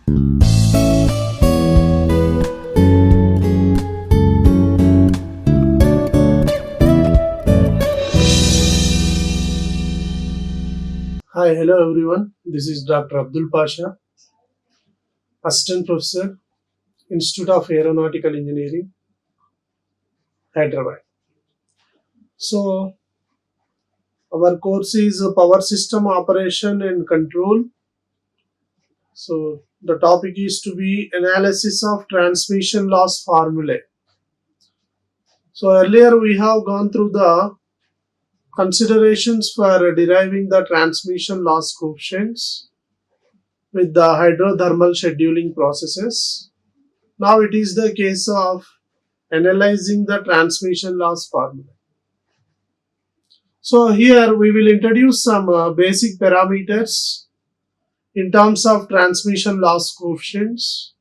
Hi, hello everyone. This is Dr. Abdul Pasha, Assistant Professor, Institute of Aeronautical Engineering, Hyderabad. So, our course is Power System Operation and Control. So, the topic is to be Analysis of Transmission Loss Formulae. So, earlier we have gone through the considerations for deriving the transmission loss coefficients with the hydrothermal scheduling processes. Now it is the case of analyzing the transmission loss formula. So here we will introduce some basic parameters in terms of transmission loss coefficients.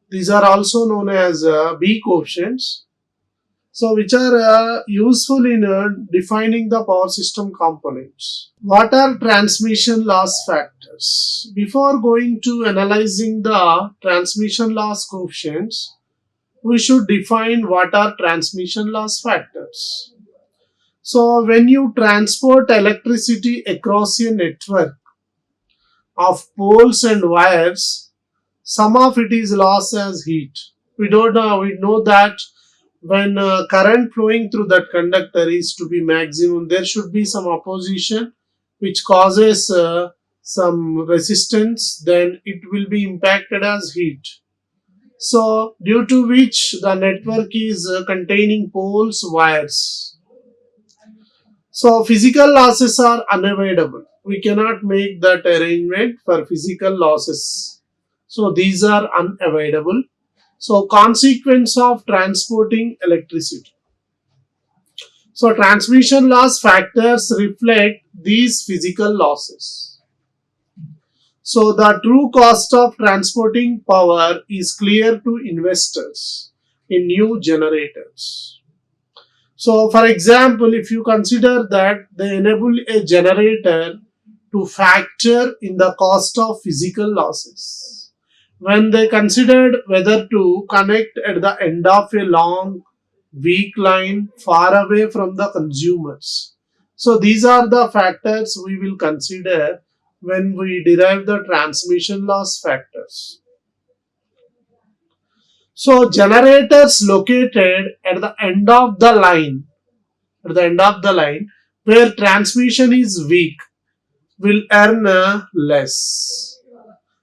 These are also known as B coefficients. So which are useful in defining the power system components. What are transmission loss factors? Before going to analyzing the transmission loss coefficients, we should define what are transmission loss factors. So when you transport electricity across a network of poles and wires, some of it is lost as heat. We know that when current flowing through that conductor is to be maximum, there should be some opposition which causes some resistance, then it will be impacted as heat. So due to which the network is containing poles, wires. So physical losses are unavoidable. We cannot make that arrangement for physical losses. So these are unavoidable. So consequence of transporting electricity. So transmission loss factors reflect these physical losses. So the true cost of transporting power is clear to investors in new generators. So for example, if you consider that they enable a generator to factor in the cost of physical losses, when they considered whether to connect at the end of a long, weak line far away from the consumers. So these are the factors we will consider when we derive the transmission loss factors. So generators located at the end of the line, where transmission is weak, will earn less.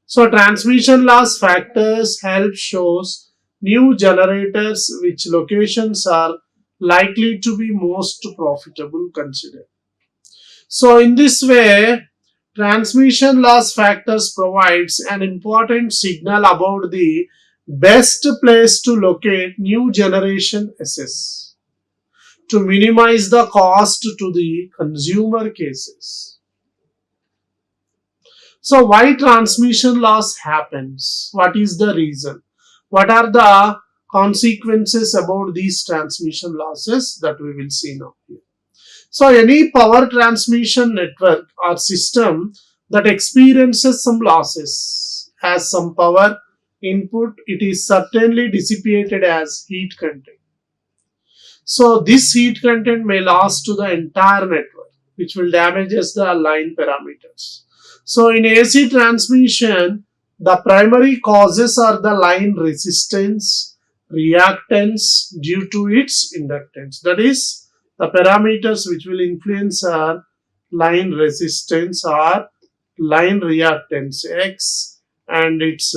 So transmission loss factors help shows new generators which locations are likely to be most profitable considered. So in this way, transmission loss factors provides an important signal about the best place to locate new generation assets to minimize the cost to the consumer cases. So why transmission loss happens? What is the reason? What are the consequences about these transmission losses that we will see now here? So any power transmission network or system that experiences some losses has some power input, it is certainly dissipated as heat content. So this heat content may loss to the entire network, which will damages the line parameters. So in AC transmission, the primary causes are the line resistance, reactance due to its inductance. That is, the parameters which will influence are line resistance or line reactance X and its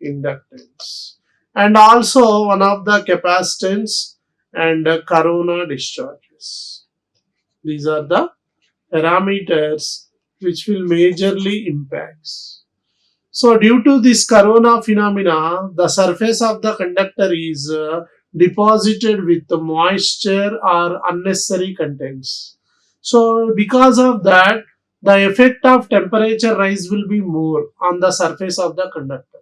inductance. And also one of the capacitance and corona discharges. These are the parameters which will majorly impacts. So due to this corona phenomena, the surface of the conductor is deposited with the moisture or unnecessary contents. So because of that, the effect of temperature rise will be more on the surface of the conductor.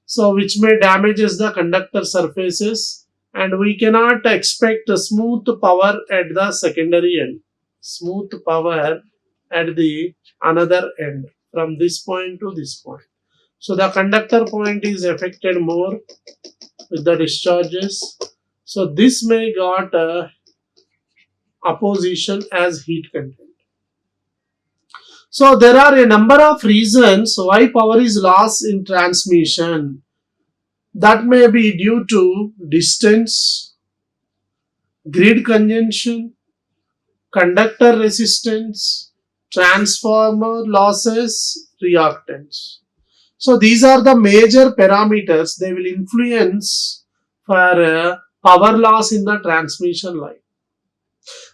So which may damages the conductor surfaces, and we cannot expect a smooth power at the secondary end. Smooth power at the another end from this point to this point. So the conductor point is affected more with the discharges. So this may got opposition as heat content. So there are a number of reasons why power is lost in transmission. That may be due to distance, grid congestion, conductor resistance, transformer losses, reactance. So these are the major parameters they will influence for power loss in the transmission line.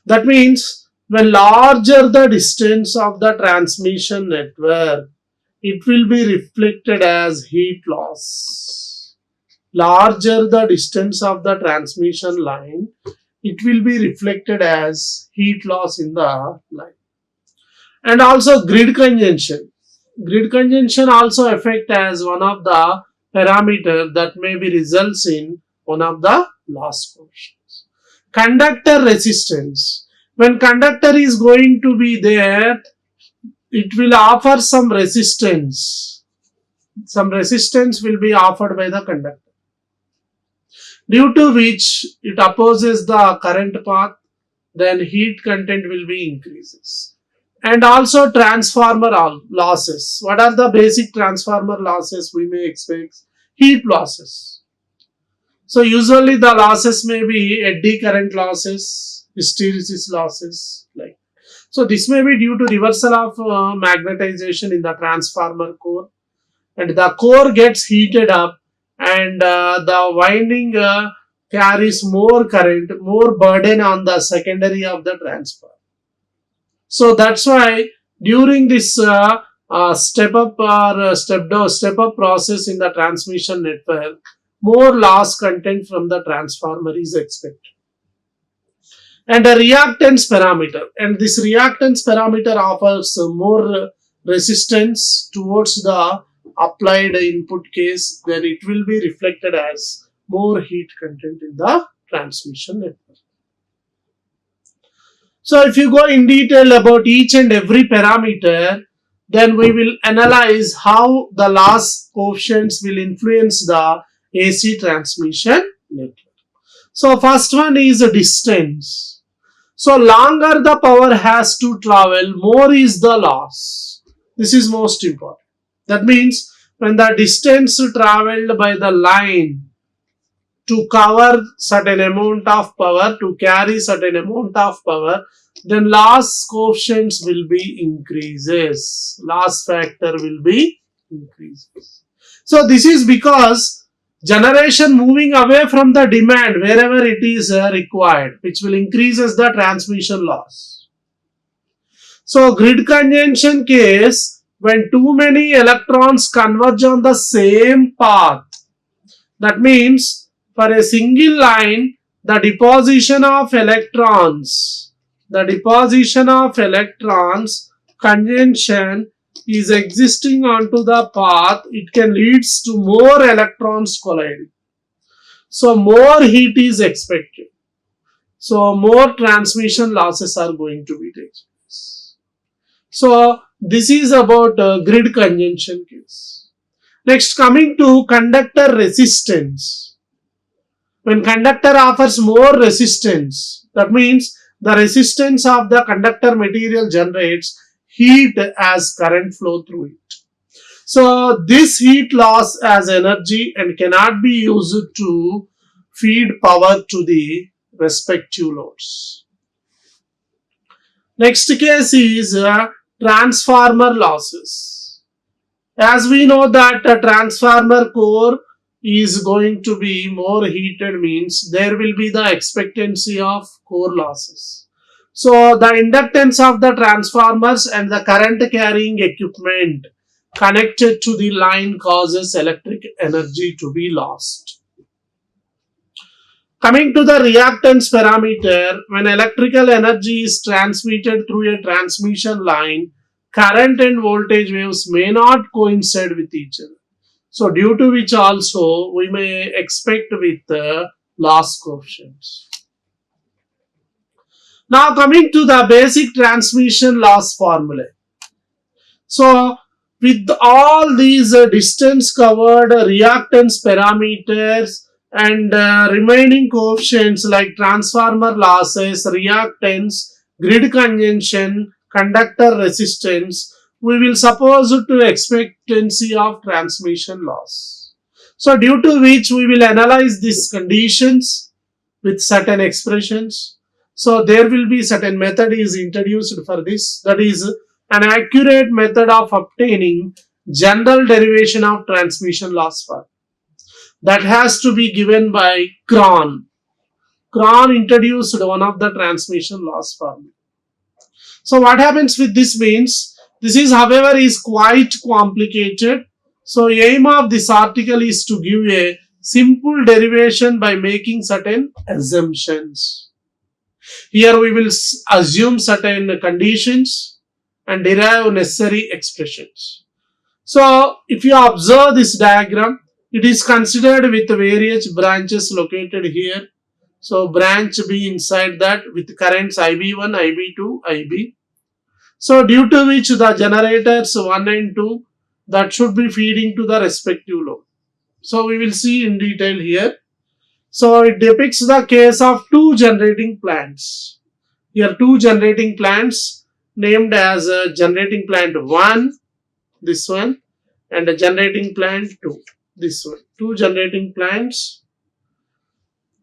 That means when larger the distance of the transmission network, it will be reflected as heat loss. Larger the distance of the transmission line, it will be reflected as heat loss in the line. And also grid congestion. Grid congestion also affect as one of the parameter that may be results in one of the loss coefficients. Conductor resistance. When conductor is going to be there, it will offer some resistance. Some resistance will be offered by the conductor, due to which it opposes the current path, then heat content will be increases. And also transformer losses. What are the basic transformer losses we may expect? Heat losses. So usually the losses may be eddy current losses, hysteresis losses. So this may be due to reversal of magnetization in the transformer core, and the core gets heated up, and the winding carries more current, more burden on the secondary of the transformer. So that's why during this step up or step up process in the transmission network, more loss content from the transformer is expected. And a reactance parameter, and this reactance parameter offers more resistance towards the applied input case, then it will be reflected as more heat content in the transmission network. So if you go in detail about each and every parameter, then we will analyze how the loss coefficients will influence the AC transmission network. So first one is a distance. So longer the power has to travel, more is the loss. This is most important. That means when the distance traveled by the line to cover certain amount of power, to carry certain amount of power, then loss coefficients will be increases. Loss factor will be increases. So this is because generation moving away from the demand wherever it is required, which will increases the transmission loss. So grid congestion case, when too many electrons converge on the same path, that means for a single line, the deposition of electrons, congestion is existing onto the path, it can leads to more electrons colliding. So more heat is expected. So more transmission losses are going to be taken place. So this is about grid congestion case. Next, coming to conductor resistance. When conductor offers more resistance, that means the resistance of the conductor material generates heat as current flow through it. So this heat loss as energy and cannot be used to feed power to the respective loads. Next case is transformer losses. As we know that a transformer core is going to be more heated, means there will be the expectancy of core losses. So the inductance of the transformers and the current carrying equipment connected to the line causes electric energy to be lost. Coming to the reactance parameter, when electrical energy is transmitted through a transmission line, current and voltage waves may not coincide with each other. So due to which also we may expect with loss coefficients. Now coming to the basic transmission loss formula. So With all these distance covered, reactance parameters, and remaining coefficients like transformer losses, reactance, grid congestion, conductor resistance, we will suppose to expectancy of transmission loss. So due to which we will analyze these conditions with certain expressions. So there will be certain method is introduced for this, that is an accurate method of obtaining general derivation of transmission loss for that has to be given by Cron. Cron introduced one of the transmission loss formula. So what happens with this means, this is however is quite complicated. So aim of this article is to give a simple derivation by making certain assumptions. Here we will assume certain conditions and derive necessary expressions. So if you observe this diagram, it is considered with various branches located here. So branch B inside that with currents IB1, IB2, IB. So due to which the generators 1 and 2 that should be feeding to the respective load. So we will see in detail here. So it depicts the case of two generating plants. Here two generating plants named as generating plant 1, this one, and a generating plant 2, this one. Two generating plants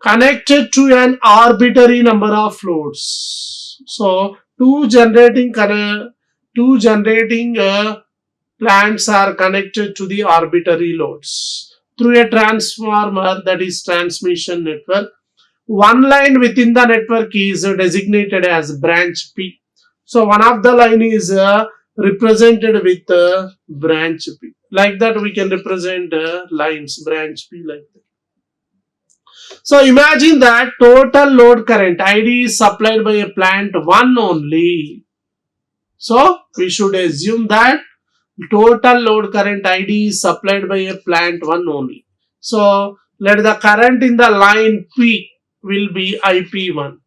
connected to an arbitrary number of loads. So two generating plants are connected to the arbitrary loads through a transformer, that is transmission network. One line within the network is designated as branch P. So one of the line is represented with branch P. Like that we can represent lines branch P like that. So imagine that total load current ID is supplied by a plant 1 only. So we should assume that total load current ID is supplied by a plant 1 only. So let the current in the line P will be IP1,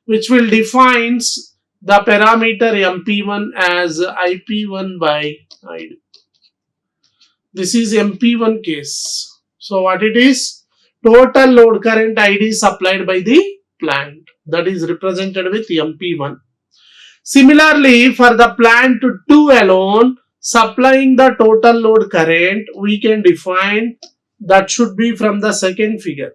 which will defines the parameter MP1 as IP1 by ID. This is MP1 case. So what it is? Total load current ID supplied by the plant, that is represented with MP1. Similarly, for the plant 2 alone, supplying the total load current, we can define that should be from the second figure.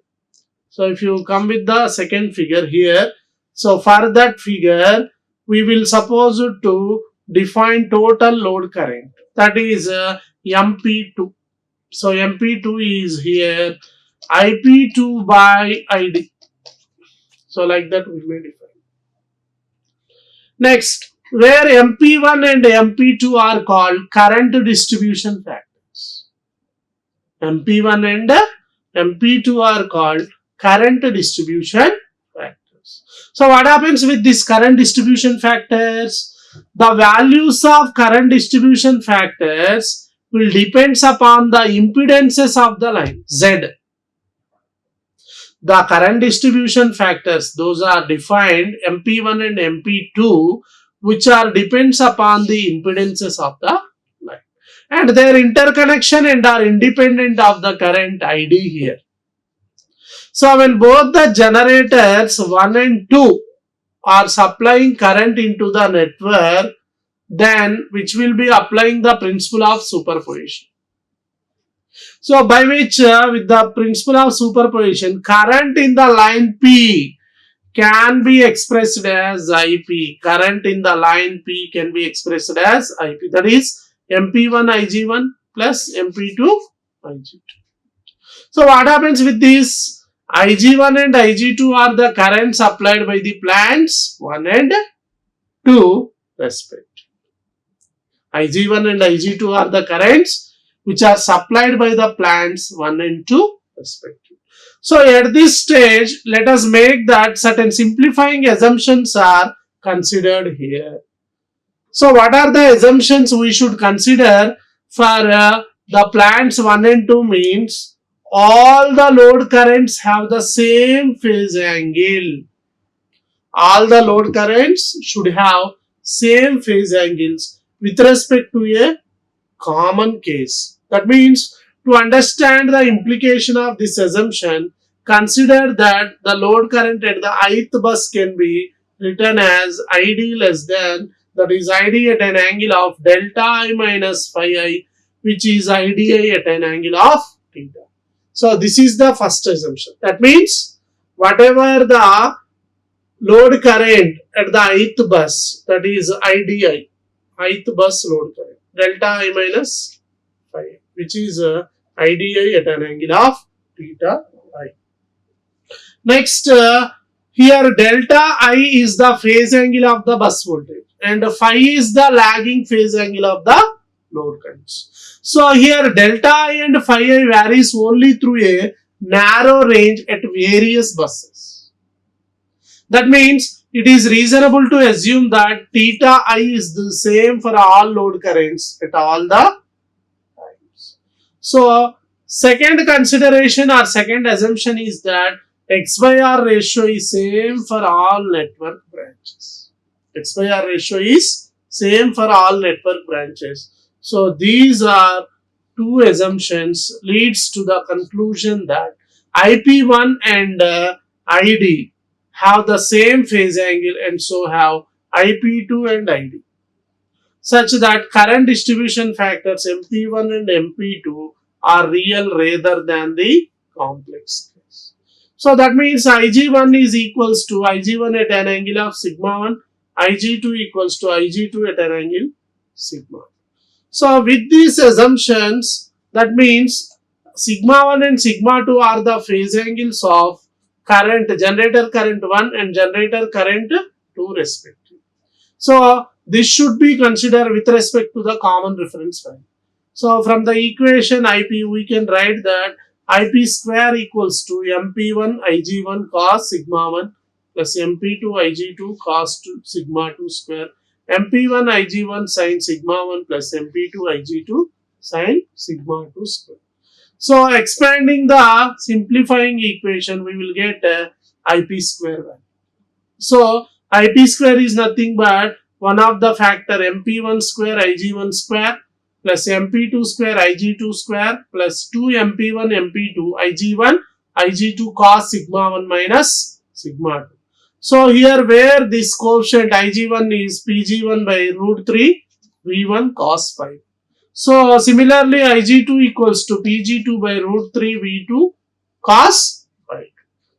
So if you come with the second figure here, so for that figure, we will suppose to define total load current, that is MP2. So MP2 is here IP2 by ID. So like that we may define. Next, where MP1 and MP2 are called current distribution factors. MP1 and MP2 are called current distribution factors. So what happens with these current distribution factors? The values of current distribution factors will depend upon the impedances of the line Z. The current distribution factors, those are defined MP1 and MP2, which are depends upon the impedances of the line and their interconnection and are independent of the current ID here. So when both the generators 1 and 2 are supplying current into the network, then which will be applying the principle of superposition. So by which with the principle of superposition, current in the line P can be expressed as IP. Current in the line P can be expressed as IP. That is MP1 IG1 plus MP2 IG2. So what happens with this? IG1 and IG2 are the currents supplied by the plants 1 and 2 respectively. IG1 and IG2 are the currents which are supplied by the plants 1 and 2 respectively. So at this stage, let us make that certain simplifying assumptions are considered here. So what are the assumptions we should consider for the plants 1 and 2 means all the load currents have the same phase angle. All the load currents should have same phase angles with respect to a common case. That means to understand the implication of this assumption, consider that the load current at the ith bus can be written as ID less than, that is ID at an angle of delta I minus phi I, which is IDI at an angle of theta. So this is the first assumption. That means whatever the load current at the ith bus, that is IDI, ith bus load current, delta I minus phi, which is IDI at an angle of theta I. Next, here delta I is the phase angle of the bus voltage and phi is the lagging phase angle of the load currents. So here delta I and phi I varies only through a narrow range at various buses. That means it is reasonable to assume that theta I is the same for all load currents at all the times. So second consideration or second assumption is that X by R ratio is same for all network branches. X by R ratio is same for all network branches. So these are two assumptions leads to the conclusion that IP1 and ID have the same phase angle and so have IP2 and ID, such that current distribution factors MP1 and MP2 are real rather than the complex case. So that means Ig1 is equals to Ig1 at an angle of sigma 1, Ig2 equals to Ig2 at an angle sigma. So with these assumptions, that means sigma 1 and sigma 2 are the phase angles of current, generator current 1 and generator current 2 respectively. So this should be considered with respect to the common reference value. So from the equation IP, we can write that IP square equals to MP1 Ig1 cos sigma 1 plus MP2 Ig2 cos 2 sigma 2 square, MP1 Ig1 sin sigma 1 plus MP2 Ig2 sin sigma 2 square. So expanding the simplifying equation, we will get IP square value. So IP square is nothing but one of the factor MP1 square Ig1 square plus MP2 square Ig2 square plus 2 MP1 MP2 Ig1 Ig2 cos sigma 1 minus sigma 2. So here where this coefficient Ig1 is Pg1 by root 3 V1 cos 5. So similarly Ig2 equals to Pg2 by root 3 V2 cos 5.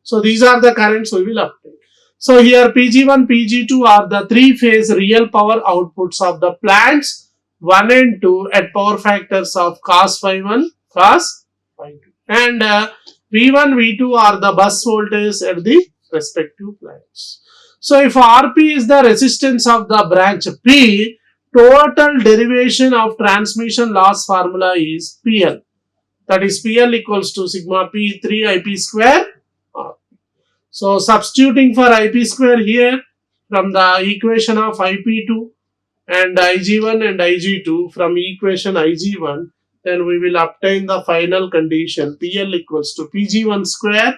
So these are the currents we will obtain. So here Pg1, Pg2 are the three phase real power outputs of the plants 1 and 2 at power factors of cos phi 1, cos phi 2. And V1, V2 are the bus voltages at the respective plants. So if Rp is the resistance of the branch P, total derivation of transmission loss formula is PL. That is PL equals to sigma P 3 IP square Rp. So substituting for IP square here from the equation of IP2 and Ig1 and Ig2 from equation Ig1, then we will obtain the final condition PL equals to Pg1 square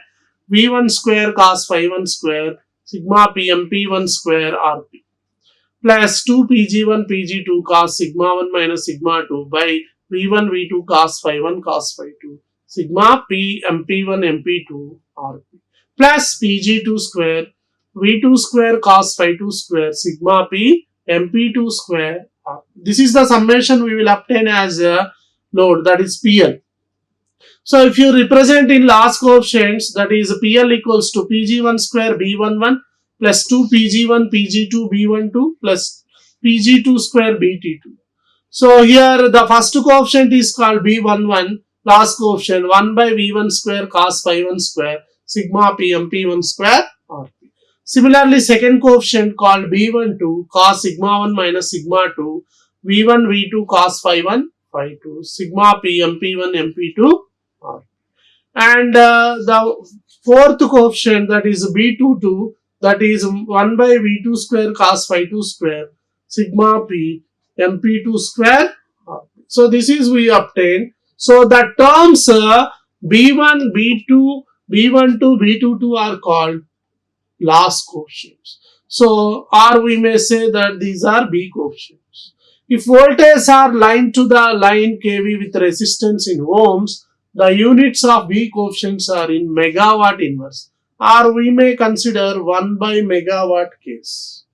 V1 square cos phi 1 square sigma P MP1 square Rp plus 2 Pg1 Pg2 cos sigma 1 minus sigma 2 by V1 V2 cos phi 1 cos phi 2 sigma P MP1 MP2 Rp plus Pg2 square V2 square cos phi 2 square sigma P MP2 square. This is the summation we will obtain as a load, that is PL. So if you represent in loss coefficients, that is PL equals to Pg1 square B11 plus 2 Pg1 Pg2 B12 plus Pg2 square BT2. So here the first coefficient is called B11, loss coefficient 1 by V1 square cos phi 1 square sigma P MP1 square Rp. Similarly, second coefficient called B12 cos sigma 1 minus sigma 2 V1 V2 cos phi 1 phi 2 sigma P MP1 MP2 Rp. And the fourth coefficient, that is B22, that is 1 by V2 square cos phi 2 square sigma P MP2 square Rp. So this is we obtain. So the terms B1, B2, B12, B22 are called loss coefficients. So or we may say that these are B coefficients. If voltages are line to the line kV with resistance in ohms, the units of B coefficients are in megawatt inverse, or we may consider 1 by megawatt case.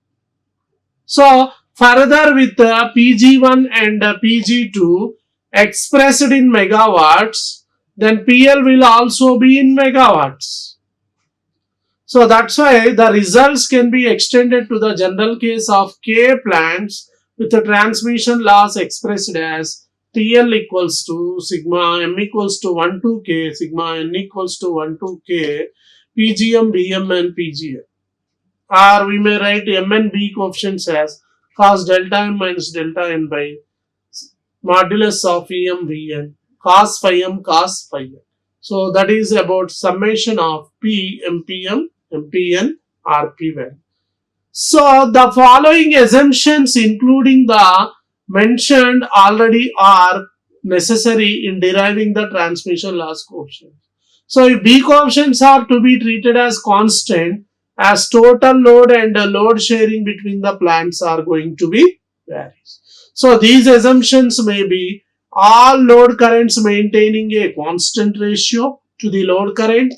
So further with Pg1 and Pg2 expressed in megawatts, then PL will also be in megawatts. So that's why the results can be extended to the general case of K plants with the transmission loss expressed as TL equals to sigma m equals to 1 to K, sigma n equals to 1 to K, PGM, BM and PGM. Or we may write M and B coefficients as cos delta m minus delta n by modulus of Em Vn, cos phi m cos phi n. So that is about summation of P, MPM, MPN, RP value. So the following assumptions including the mentioned already are necessary in deriving the transmission loss coefficient. So if B coefficients are to be treated as constant, as total load and load sharing between the plants are going to be varies. So these assumptions may be all load currents maintaining a constant ratio to the load current,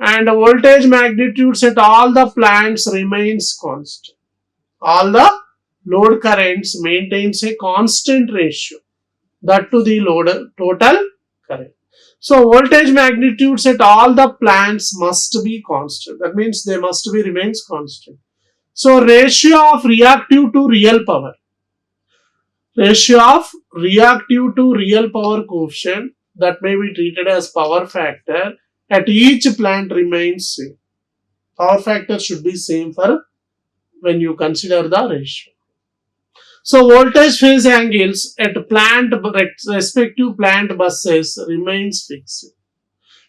and voltage magnitudes at all the plants remains constant. All the load currents maintains a constant ratio, that to the load total current. So voltage magnitudes at all the plants must be constant. That means they must be remains constant. So ratio of reactive to real power. Ratio of reactive to real power coefficient, that may be treated as power factor, at each plant remains same. Power factor should be same for when you consider the ratio. So voltage phase angles at plant respective plant buses remains fixed.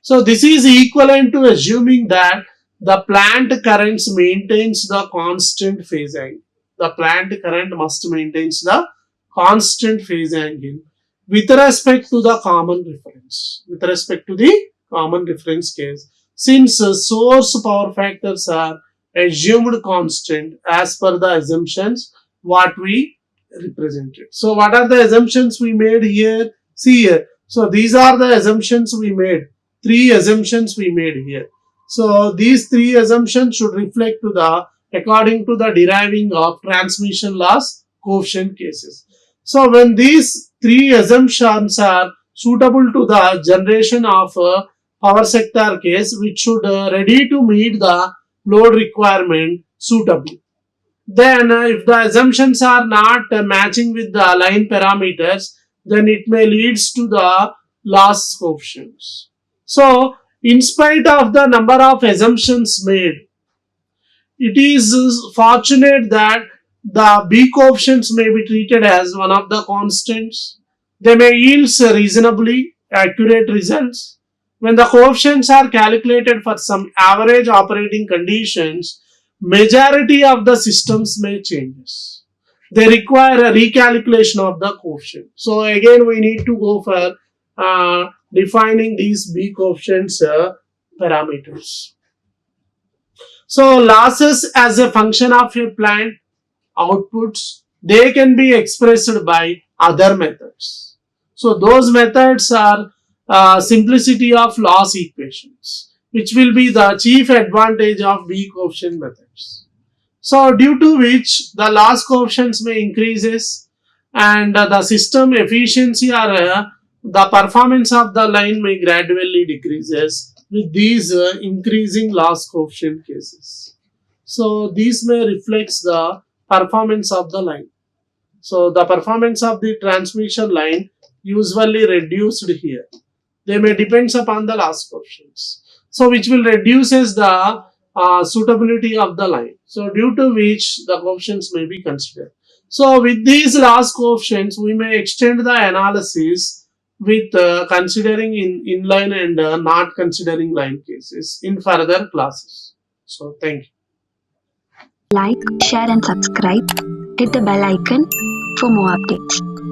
So this is equivalent to assuming that the plant currents maintains the constant phase angle. The plant current must maintains the constant phase angle with respect to the common reference. With respect to the common reference case, since source power factors are assumed constant as per the assumptions what we represented. So what are the assumptions we made here? See here. So these are the assumptions we made. 3 assumptions we made here. So these 3 assumptions should reflect to the according to the deriving of transmission loss coefficient cases. So when these 3 assumptions are suitable to the generation of a power sector case, which should ready to meet the load requirement suitably. Then if the assumptions are not matching with the line parameters, then it may leads to the loss coefficients. So in spite of the number of assumptions made, it is fortunate that the B coefficients may be treated as one of the constants. They may yield reasonably accurate results. When the coefficients are calculated for some average operating conditions, majority of the systems may changes. They require a recalculation of the coefficient. So again we need to go for defining these B coefficients parameters. So losses as a function of a plant outputs, they can be expressed by other methods. So those methods are simplicity of loss equations, which will be the chief advantage of B coefficient methods. So due to which the loss coefficients may increases and the system efficiency or the performance of the line may gradually decreases with these increasing loss coefficient cases. So these may reflects the performance of the line. So the performance of the transmission line usually reduced here. They may depends upon the loss coefficients. So which will reduces the suitability of the line. So due to which the coefficients may be considered. So with these loss coefficients, we may extend the analysis with considering inline and not considering line cases in further classes. So thank you. Like, share and subscribe. Hit the bell icon for more updates.